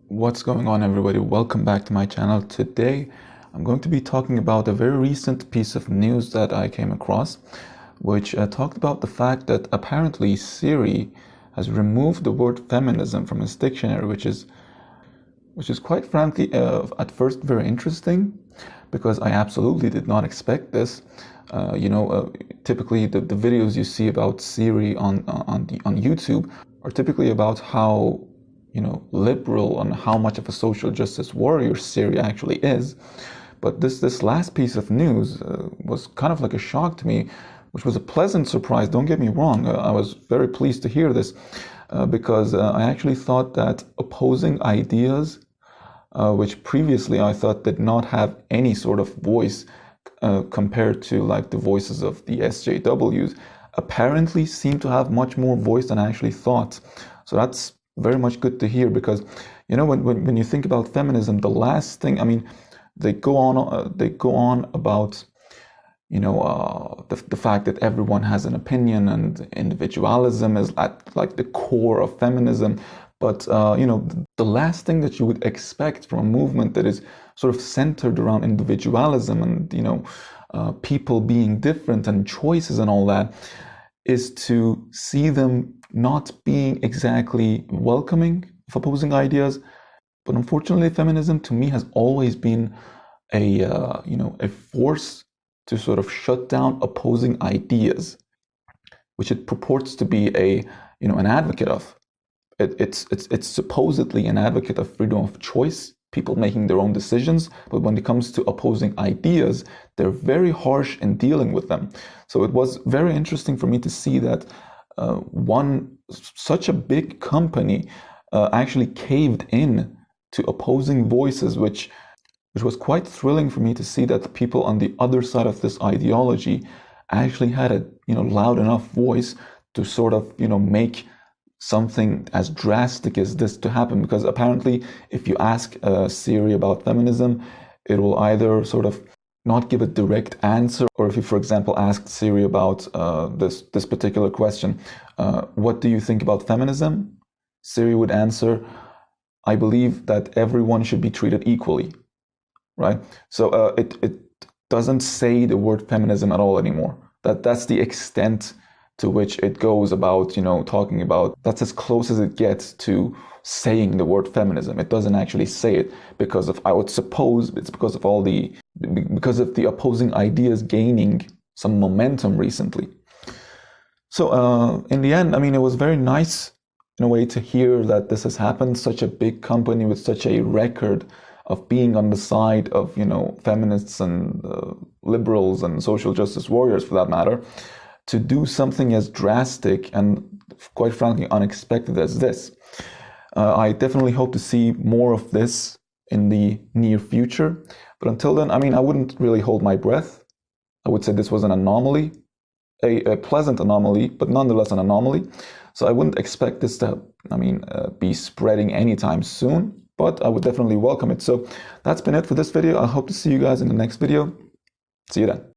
What's going on, everybody? Welcome back to my channel. Today I'm going to be talking about a very recent piece of news that I came across, which talked about the fact that apparently Siri has removed the word feminism from its dictionary, which is quite frankly at first very interesting, because I absolutely did not expect this. Typically the videos you see about Siri on YouTube are typically about how liberal and how much of a social justice warrior Siri actually is. But this last piece of news was kind of like a shock to me, which was a pleasant surprise. Don't get me wrong. I was very pleased to hear this because I actually thought that opposing ideas, which previously I thought did not have any sort of voice compared to like the voices of the SJWs, apparently seem to have much more voice than I actually thought. So that's very much good to hear, because when you think about feminism, the last thing, they go on about the fact that everyone has an opinion and individualism is at like the core of feminism. But the last thing that you would expect from a movement that is sort of centered around individualism and people being different and choices and all that, is to see them not being exactly welcoming of opposing ideas. But unfortunately, feminism to me has always been a force to sort of shut down opposing ideas, which it purports to be an advocate of. It's supposedly an advocate of freedom of choice, people making their own decisions, but when it comes to opposing ideas, they're very harsh in dealing with them. So it was very interesting for me to see that such a big company actually caved in to opposing voices, which was quite thrilling for me to see that the people on the other side of this ideology actually had a loud enough voice to sort of make something as drastic as this to happen. Because apparently if you ask Siri about feminism, it will either sort of not give a direct answer, or if you, for example, ask Siri about this particular question, what do you think about feminism? Siri would answer, I believe that everyone should be treated equally, right? So it doesn't say the word feminism at all anymore. That's the extent to which it goes about, talking about. That's as close as it gets to saying the word feminism. It doesn't actually say it because of, I would suppose, it's because of the opposing ideas gaining some momentum recently. So in the end, it was very nice in a way to hear that this has happened. Such a big company with such a record of being on the side of, feminists and liberals and social justice warriors, for that matter, to do something as drastic and quite frankly unexpected as this. I definitely hope to see more of this in the near future. But until then, I wouldn't really hold my breath. I would say this was an anomaly, a pleasant anomaly, but nonetheless an anomaly. So I wouldn't expect this to, be spreading anytime soon, but I would definitely welcome it. So that's been it for this video. I hope to see you guys in the next video. See you then.